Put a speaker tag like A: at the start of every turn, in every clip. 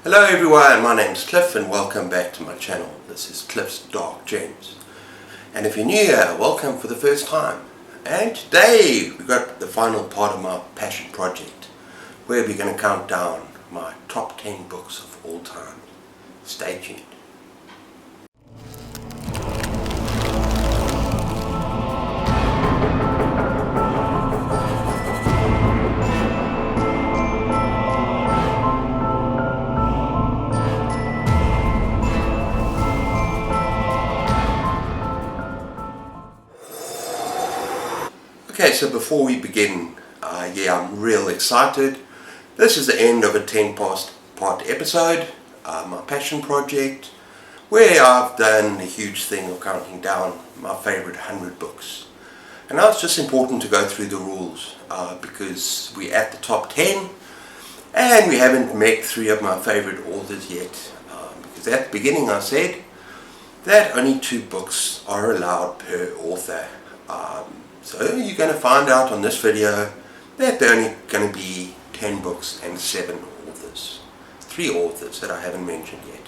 A: Hello everyone, my name's Cliff and welcome back to my channel. This is Cliff's Dark Gems. And if you're new here, welcome for the first time. And today we've got the final part of my passion project where we're going to count down my top 10 books of all time. Stay tuned. Okay, so before we begin, I'm real excited. This is the end of a 10-part episode, my passion project, where I've done the huge thing of counting down my favorite 100 books. And now it's just important to go through the rules, because we're at the top 10, and we haven't met 3 of my favorite authors yet. Because at the beginning I said that only 2 books are allowed per author. So you're going to find out on this video that there are only going to be 10 books and 7 authors. 3 authors that I haven't mentioned yet.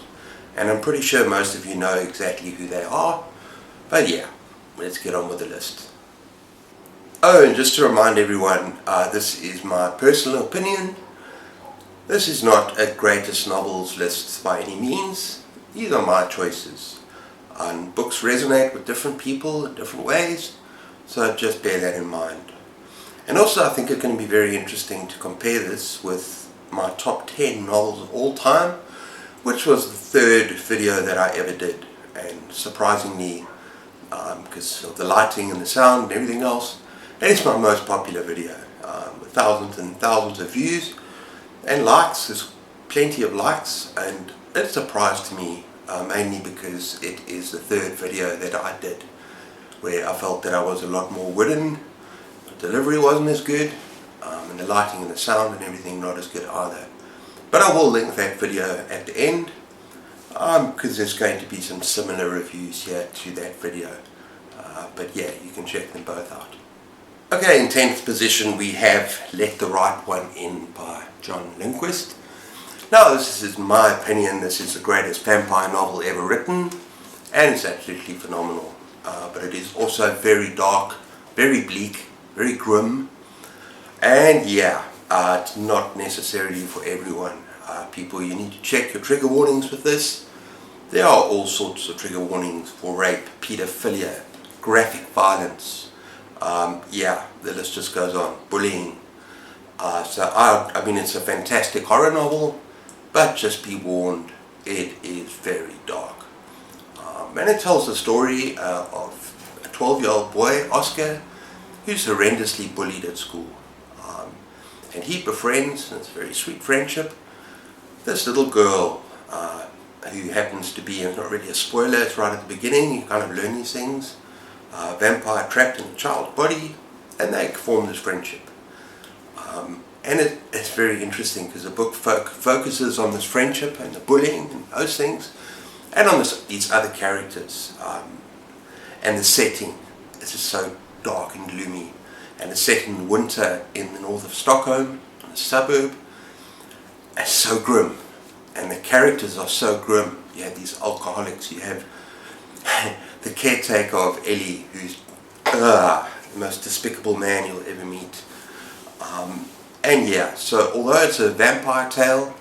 A: And I'm pretty sure most of you know exactly who they are. But yeah, let's get on with the list. Oh, and just to remind everyone, this is my personal opinion. This is not a greatest novels list by any means. These are my choices. Books resonate with different people in different ways. So just bear that in mind. And also I think it's going to be very interesting to compare this with my top 10 novels of all time, which was the 3rd video that I ever did. And surprisingly, because of the lighting and the sound and everything else, that is my most popular video. With thousands and thousands of views and likes. There's plenty of likes, and it surprised me mainly because it is the 3rd video that I did, where I felt that I was a lot more wooden, the delivery wasn't as good, and the lighting and the sound and everything not as good either. But I will link that video at the end, because there's going to be some similar reviews here to that video. But yeah, you can check them both out. Okay, in 10th position we have Let the Right One In by John Lindquist. Now this is my opinion, this is the greatest vampire novel ever written, and it's absolutely phenomenal. But it is also very dark, very bleak, very grim, and yeah, it's not necessarily for everyone. People, you need to check your trigger warnings with this. There are all sorts of trigger warnings for rape, pedophilia, graphic violence, yeah, the list just goes on, bullying. So I mean, it's a fantastic horror novel, but just be warned, it is very dark. And it tells the story of a 12-year-old boy, Oscar, who's horrendously bullied at school. And he befriends, and it's a very sweet friendship, this little girl who happens to be, and it's not really a spoiler, it's right at the beginning, you kind of learn these things, vampire trapped in a child's body, and they form this friendship. And it's very interesting because the book focuses on this friendship and the bullying and those things, and on these other characters, and the setting is just so dark and gloomy, and it's set in winter in the north of Stockholm, in a suburb. It's so grim, and the characters are so grim. You have these alcoholics, you have the caretaker of Ellie, who's the most despicable man you'll ever meet. And yeah, so although it's a vampire tale,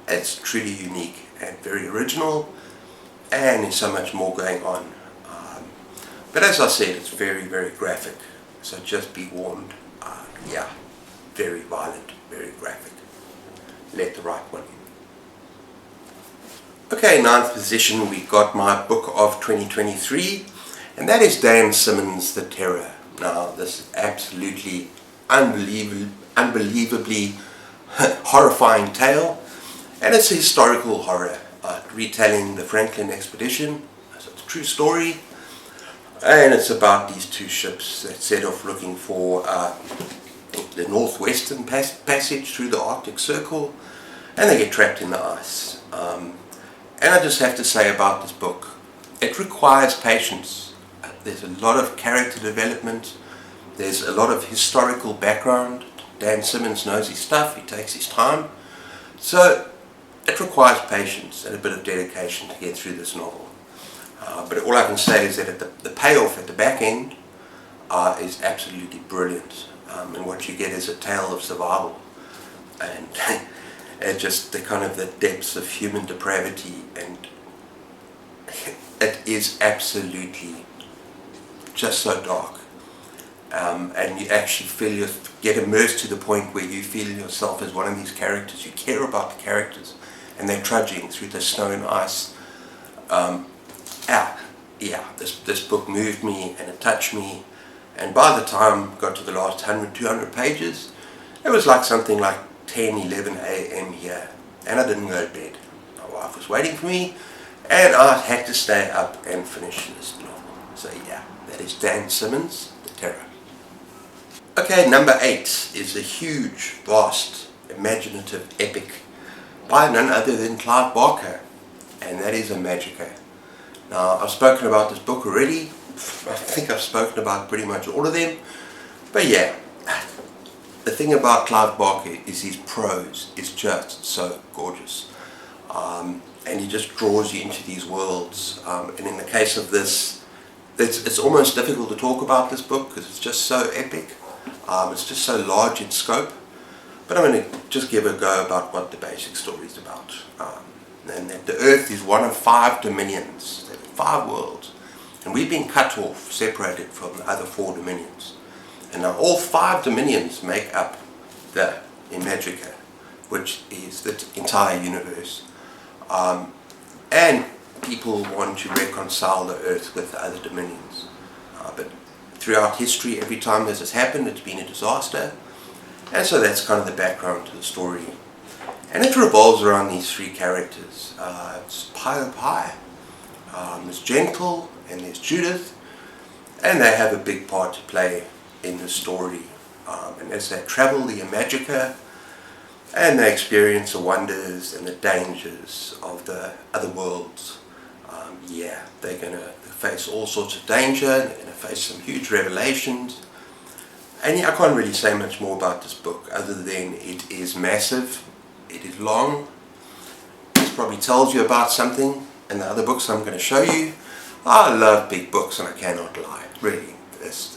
A: it's truly unique and very original, and there's so much more going on. But as I said, it's very, very graphic, so just be warned. Yeah, very violent, very graphic. Let the Right One In. Okay, 9th position, we got my book of 2023, and that is Dan Simmons' The Terror. Now, this is absolutely unbelievably horrifying tale, and it's a historical horror, retelling the Franklin expedition. So it's a true story, and it's about these 2 ships that set off looking for the northwestern passage through the Arctic Circle, and they get trapped in the ice. And I just have to say about this book, it requires patience. There's a lot of character development, there's a lot of historical background. Dan Simmons knows his stuff, he takes his time. So it requires patience and a bit of dedication to get through this novel. But all I can say is that the payoff at the back end is absolutely brilliant. And what you get is a tale of survival. And just the kind of the depths of human depravity, and it is absolutely just so dark. And you actually get immersed to the point where you feel yourself as one of these characters. You care about the characters, and they're trudging through the snow and ice. This book moved me and it touched me, and by the time I got to the last 100, 200 pages, it was like something like 10, 11 a.m. here, and I didn't go to bed. My wife was waiting for me, and I had to stay up and finish this novel. So yeah, that is Dan Simmons, The Terror. Okay, number 8 is a huge, vast, imaginative epic by none other than Clive Barker, and that is Imajica. Now, I've spoken about this book already. I think I've spoken about pretty much all of them. But yeah, the thing about Clive Barker is his prose is just so gorgeous. And he just draws you into these worlds. And in the case of this, it's almost difficult to talk about this book because it's just so epic. It's just so large in scope. But I'm going to just give a go about what the basic story is about. And that the Earth is one of 5 dominions, 5 worlds. And we've been cut off, separated from the other 4 dominions. And now all 5 dominions make up the Imajica, which is the entire universe. And people want to reconcile the Earth with the other dominions. But throughout history, every time this has happened, it's been a disaster. And so that's kind of the background to the story. And it revolves around these 3 characters. It's Pio Pie, there's Gentle, and there's Judith. And they have a big part to play in the story. And as they travel the Imajica, and they experience the wonders and the dangers of the other worlds, they're going to face all sorts of danger, and they're going to face some huge revelations. And I can't really say much more about this book other than it is massive, it is long, this probably tells you about something, and the other books I'm going to show you. I love big books, and I cannot lie, really.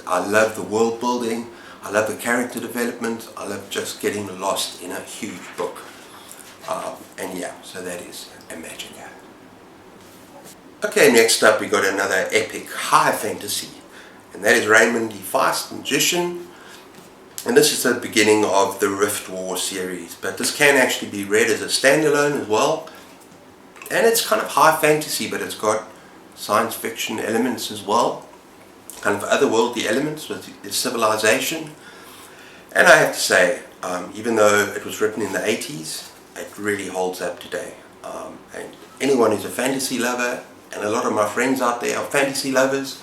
A: I love the world building, I love the character development, I love just getting lost in a huge book. So that is Imajica. Okay, next up we got another epic high fantasy, and that is Raymond the Feist, Magician. And this is the beginning of the Rift War series, but this can actually be read as a standalone as well. And it's kind of high fantasy, but it's got science fiction elements as well, kind of otherworldly elements with its civilization. And I have to say, even though it was written in the 80s, it really holds up today. And anyone who's a fantasy lover, and a lot of my friends out there are fantasy lovers,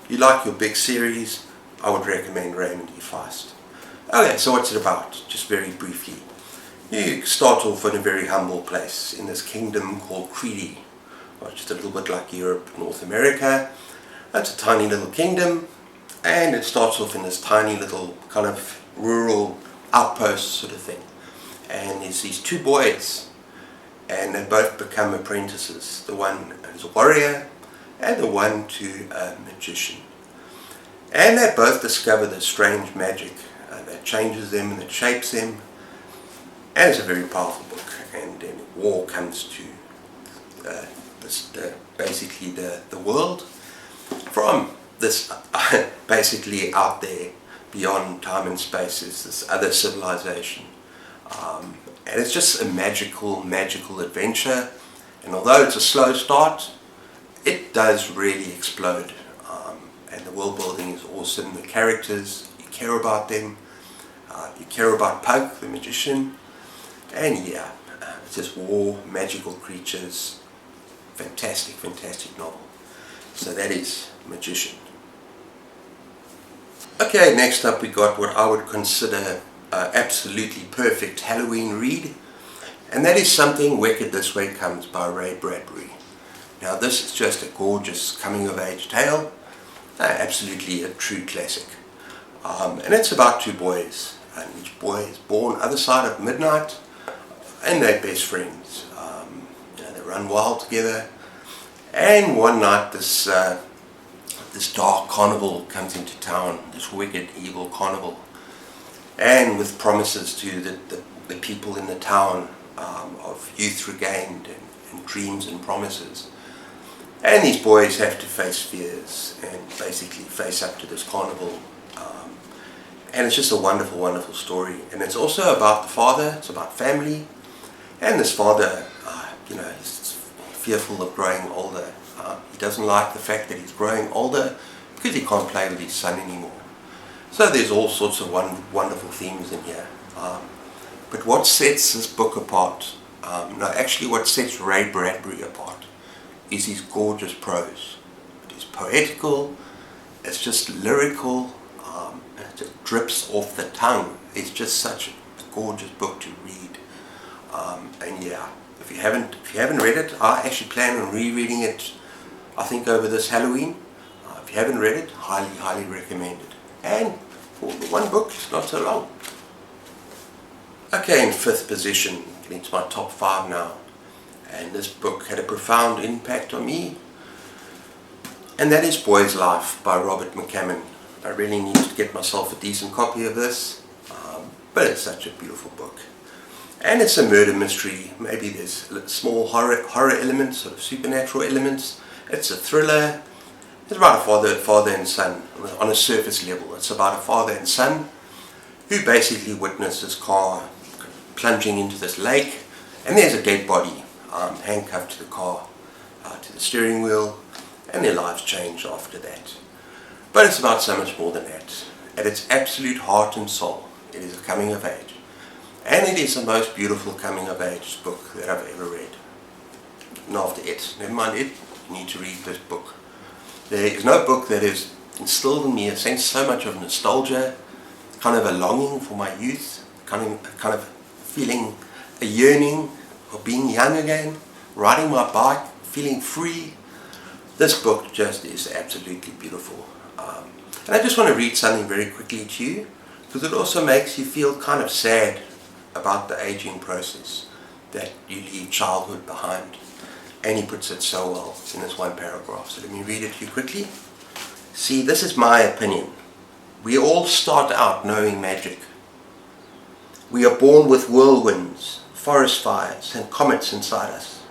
A: you like your big series, I would recommend Raymond the Feist. Okay, so what's it about? Just very briefly. You start off in a very humble place in this kingdom called Crete, which is a little bit like Europe, North America. It's a tiny little kingdom, and it starts off in this tiny little kind of rural outpost sort of thing. And there's these 2 boys, and they both become apprentices. The one is a warrior, and the one to a magician. And they both discover this strange magic that changes them and that shapes them. And it's a very powerful book. And then war comes to basically the world from this basically out there beyond time and space is this other civilization. And it's just a magical adventure. And although it's a slow start, it does really explode. And the world building is awesome. The characters, you care about them. You care about Puck, the magician. And it's just war, magical creatures. Fantastic novel. So that is Magician. Okay, next up we got what I would consider absolutely perfect Halloween read. And that is Something Wicked This Way Comes by Ray Bradbury. Now this is just a gorgeous coming of age tale. Absolutely a true classic. And it's about 2 boys. And each boy is born other side of midnight, and they're best friends. run wild together. And one night this dark carnival comes into town, this wicked, evil carnival, and with promises to the people in the town of youth regained and dreams and promises. And these boys have to face fears and basically face up to this carnival. And it's just a wonderful, wonderful story. And it's also about the father, it's about family. And this father, he's fearful of growing older. He doesn't like the fact that he's growing older because he can't play with his son anymore. So there's all sorts of wonderful themes in here. But what sets this book apart, what sets Ray Bradbury apart, is his gorgeous prose. It is poetical, it's just lyrical, it just drips off the tongue. It's just such a gorgeous book to read. And yeah, if you haven't read it, I actually plan on rereading it, I think over this Halloween. If you haven't read it, highly, highly recommend it. And for the one book, it's not so long. Okay, in 5th position, getting to my top 5 now. And this book had a profound impact on me. And that is Boy's Life by Robert McCammon. I really need to get myself a decent copy of this. But it's such a beautiful book. And it's a murder mystery. Maybe there's small horror elements, sort of supernatural elements. It's a thriller. It's about a father and son on a surface level. It's about a father and son who basically witness this car plunging into this lake, and there's a dead body handcuffed to the car, to the steering wheel, and their lives change after that. But it's about so much more than that. At its absolute heart and soul, it is a coming of age. And it is the most beautiful coming of age book that I've ever read. And after it, never mind it, you need to read this book. There is no book that has instilled in me a sense so much of nostalgia, kind of a longing for my youth, kind of feeling a yearning of being young again, riding my bike, feeling free. This book just is absolutely beautiful. And I just want to read something very quickly to you, because it also makes you feel kind of sad about the aging process, that you leave childhood behind. And he puts it so well in this one paragraph. So let me read it to you quickly. See, this is my opinion. We all start out knowing magic. We are born with whirlwinds, forest fires, and comets inside us.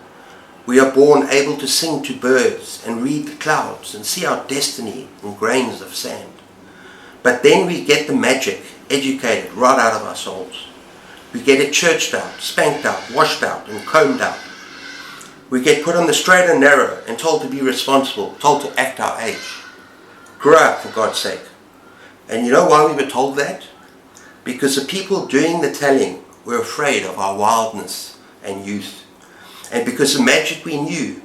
A: We are born able to sing to birds and read the clouds and see our destiny in grains of sand. But then we get the magic educated right out of our souls. We get it churched out, spanked out, washed out, and combed out. We get put on the straight and narrow and told to be responsible, told to act our age. Grow up, for God's sake. And you know why we were told that? Because the people doing the telling were afraid of our wildness and youth. And because the magic we knew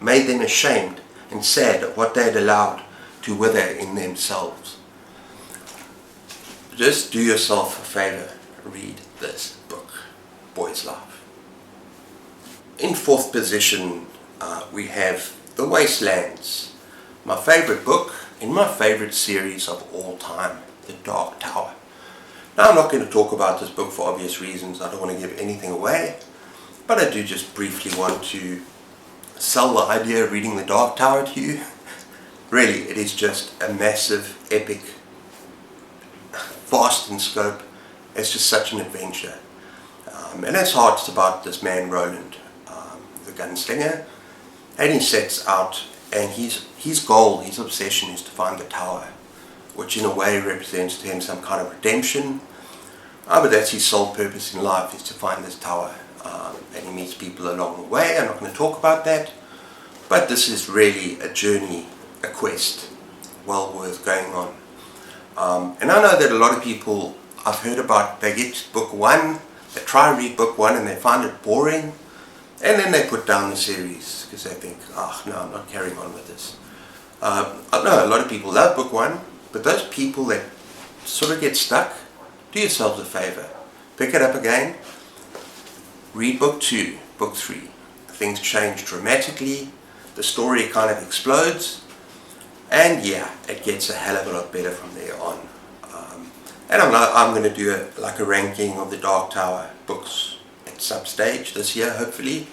A: made them ashamed and sad of what they had allowed to wither in themselves. Just do yourself a favor, read this book, Boy's Life. In 4th position, we have The Wastelands, my favorite book in my favorite series of all time, The Dark Tower. Now, I'm not going to talk about this book for obvious reasons. I don't want to give anything away, but I do just briefly want to sell the idea of reading The Dark Tower to you. Really, it is just a massive, epic, vast in scope. It's just such an adventure. And it's hard. It's about this man, Roland, the gunslinger, and he sets out, and his goal, his obsession is to find the tower, which in a way represents to him some kind of redemption. But that's his sole purpose in life, is to find this tower. And he meets people along the way. I'm not going to talk about that, but this is really a journey, a quest, well worth going on. And I know that a lot of people, I've heard about, they get to book 1, they try and read book 1 and they find it boring, and then they put down the series because they think, no, I'm not carrying on with this. I know a lot of people love book 1, but those people that sort of get stuck, do yourselves a favor, pick it up again, read book 2, book 3. Things change dramatically, the story kind of explodes, and yeah, it gets a hell of a lot better from there on. And I'm going to do a ranking of the Dark Tower books at some stage this year, hopefully.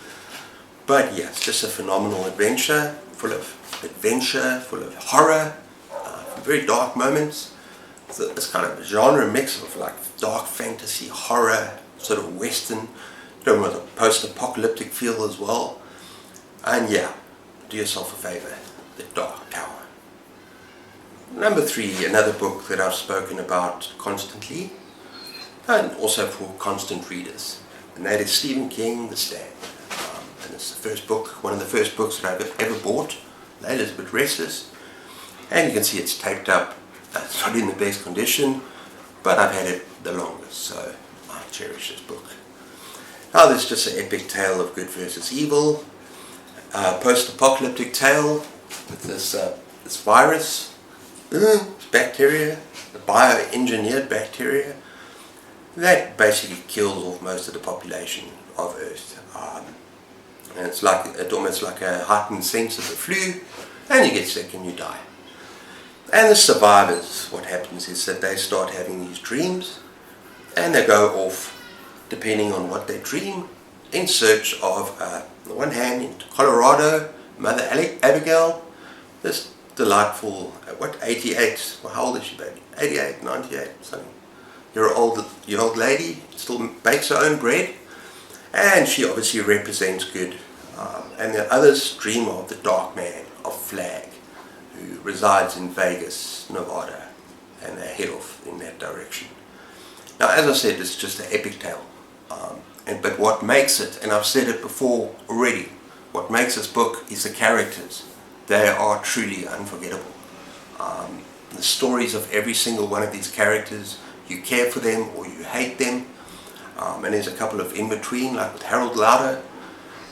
A: But yeah, it's just a phenomenal adventure, full of horror, very dark moments. So it's kind of a genre mix of like dark fantasy, horror, sort of western, with a post-apocalyptic feel as well. And yeah, do yourself a favor, The Dark Tower. Number 3, another book that I've spoken about constantly, and also for constant readers, and that is Stephen King, The Stand. And it's the first book, one of the first books that I've ever bought. Layla's a bit restless, and you can see it's taped up. It's not in the best condition, but I've had it the longest, so I cherish this book. Now there's just an epic tale of good versus evil, post-apocalyptic tale with this virus, this bacteria, the bioengineered bacteria, that basically kills off most of the population of Earth. And it's almost like a heightened sense of the flu, and you get sick and you die. And the survivors, what happens is that they start having these dreams, and they go off, depending on what they dream, in search of, on the one hand, in Colorado, Mother Abigail, this delightful, 88, well, how old is she, baby? 88, 98, something. Your old lady, still bakes her own bread, and she obviously represents good. And the others dream of the Dark Man of Flag, who resides in Vegas, Nevada, and they head off in that direction. Now, as I said, it's just an epic tale. But what makes it, and I've said it before already, what makes this book is the characters. They are truly unforgettable. The stories of every single one of these characters, you care for them or you hate them. And there's a couple of in between, like with Harold Lauder.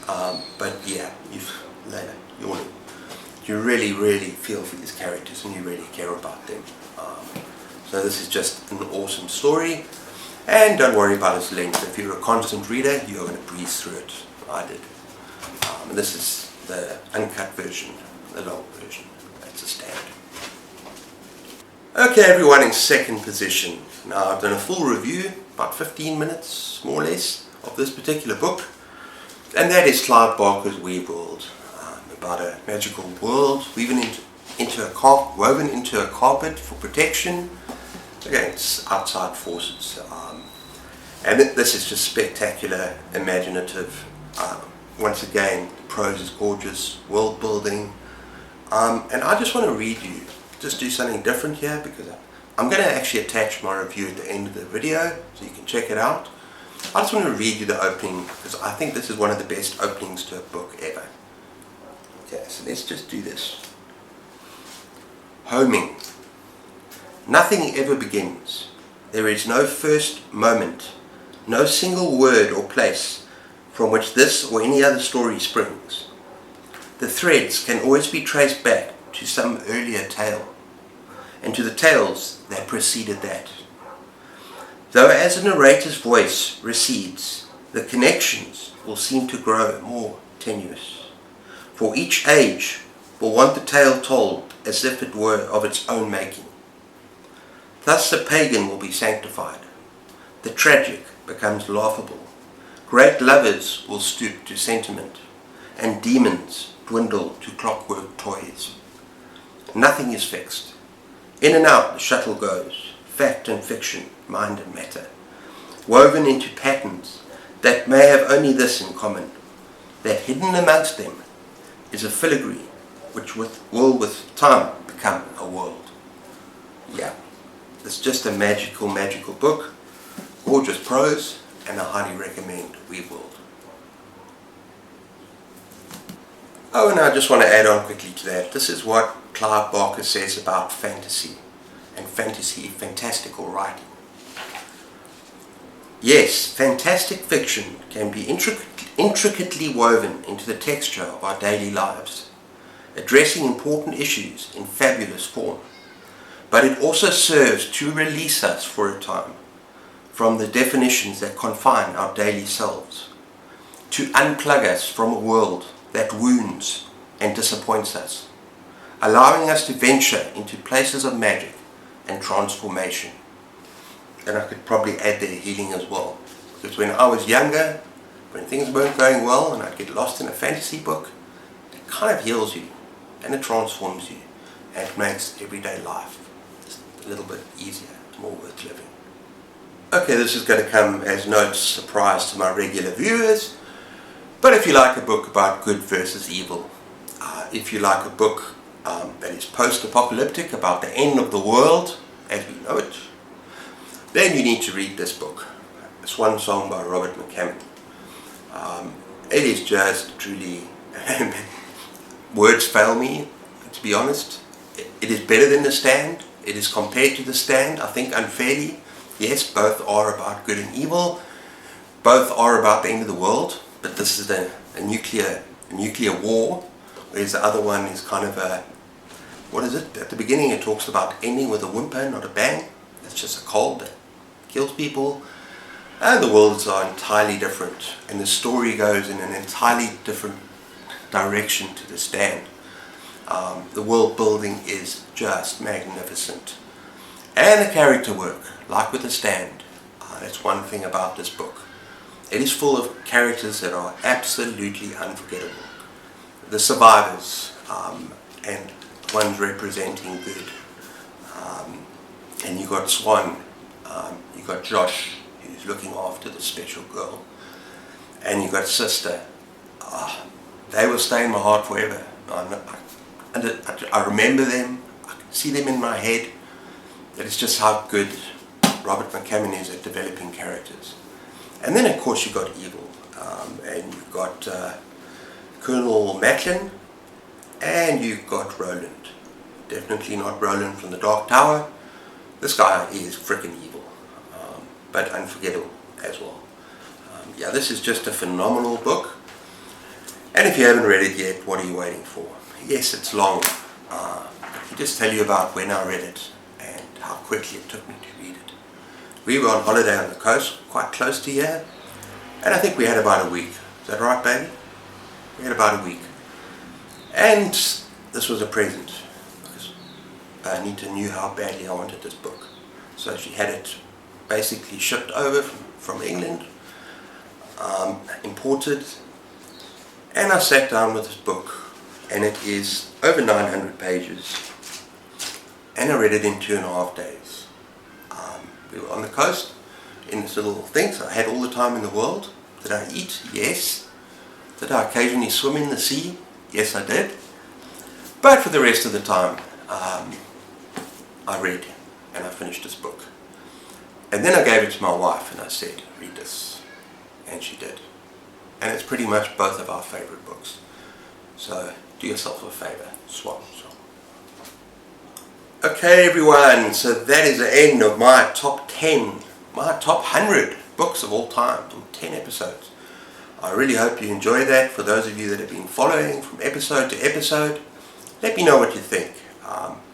A: But yeah, you really feel for these characters and you really care about them. So this is just an awesome story. And don't worry about its length. If you're a constant reader, you're going to breeze through it. I did. And this is the uncut version, the long version. That's a stand. Okay, everyone in second position. Now I've done a full review, about 15 minutes, more or less, of this particular book. And that is Clive Barker's Weird World. About a magical world woven into a carpet for protection against outside forces. And this is just spectacular, imaginative. Once again, the prose is gorgeous, world building. And I just want to read you, just do something different here, because I'm going to actually attach my review at the end of the video so you can check it out. I just want to read you the opening, because I think this is one of the best openings to a book ever. Okay, so let's just do this. Homing. Nothing ever begins. There is no first moment, no single word or place from which this or any other story springs. The threads can always be traced back to some earlier tale, and to the tales that preceded that. Though as a narrator's voice recedes, the connections will seem to grow more tenuous, for each age will want the tale told as if it were of its own making. Thus the pagan will be sanctified, the tragic becomes laughable, great lovers will stoop to sentiment, and demons dwindle to clockwork toys. Nothing is fixed. In and out the shuttle goes, fact and fiction, mind and matter, woven into patterns that may have only this in common, that hidden amongst them is a filigree which will with time become a world. Yeah, it's just a magical book, gorgeous prose, and I highly recommend Weird World. Oh, and I just want to add on quickly to that. This is what Clive Barker says about fantasy and fantastical writing. Yes, fantastic fiction can be intricately woven into the texture of our daily lives, addressing important issues in fabulous form. But it also serves to release us for a time from the definitions that confine our daily selves, to unplug us from a world that wounds and disappoints us, allowing us to venture into places of magic and transformation. And I could probably add their healing as well, because when I was younger, when things weren't going well and I'd get lost in a fantasy book, it kind of heals you and it transforms you and it makes everyday life just a little bit easier, more worth living. Okay, this is going to come as no surprise to my regular viewers, but if you like a book about good versus evil, if you like a book that is post-apocalyptic, about the end of the world as we know it, then you need to read this book. Swan Song by Robert McCammon. It is just truly, words fail me, to be honest. It is better than The Stand. It is compared to The Stand, I think unfairly. Yes, both are about good and evil. Both are about the end of the world, but this is a nuclear war, whereas the other one is kind of a, what is it? At the beginning it talks about ending with a whimper, not a bang. It's just a cold that kills people. And the worlds are entirely different, and the story goes in an entirely different direction to The Stand. The world building is just magnificent, and the character work, like with The Stand, that's one thing about this book. It is full of characters that are absolutely unforgettable. The survivors, and ones representing good. And you got Swan, you got Josh, who's looking after the special girl, and you got Sister. They will stay in my heart forever. I remember them, I can see them in my head. That is just how good Robert McCammon is at developing characters. And then of course you've got evil, and you've got Colonel Macklin, and you've got Roland. Definitely not Roland from the Dark Tower. This guy is freaking evil, but unforgettable as well. Yeah, this is just a phenomenal book, and if you haven't read it yet, what are you waiting for? Yes, it's long. I'll just tell you about when I read it and how quickly it took me to read it. We were on holiday on the coast, quite close to here, and I think we had about a week. Is that right, baby? We had about a week. And this was a present, because Anita knew how badly I wanted this book. So she had it basically shipped over from England, imported, and I sat down with this book, and it is over 900 pages, and I read it in 2.5 days. We were on the coast in this little thing, so I had all the time in the world. Did I eat? Yes. Did I occasionally swim in the sea? Yes, I did. But for the rest of the time, I read, and I finished this book. And then I gave it to my wife and I said, read this. And she did. And it's pretty much both of our favourite books. So do yourself a favour, Swan Song. Okay everyone, so that is the end of my top 10, my top 100 books of all time in 10 episodes. I really hope you enjoy that. For those of you that have been following from episode to episode, let me know what you think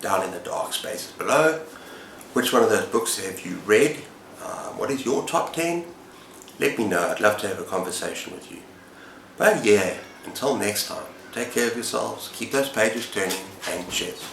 A: down in the dark spaces below. Which one of those books have you read? What is your top 10? Let me know. I'd love to have a conversation with you. But yeah, until next time, take care of yourselves, keep those pages turning, and cheers.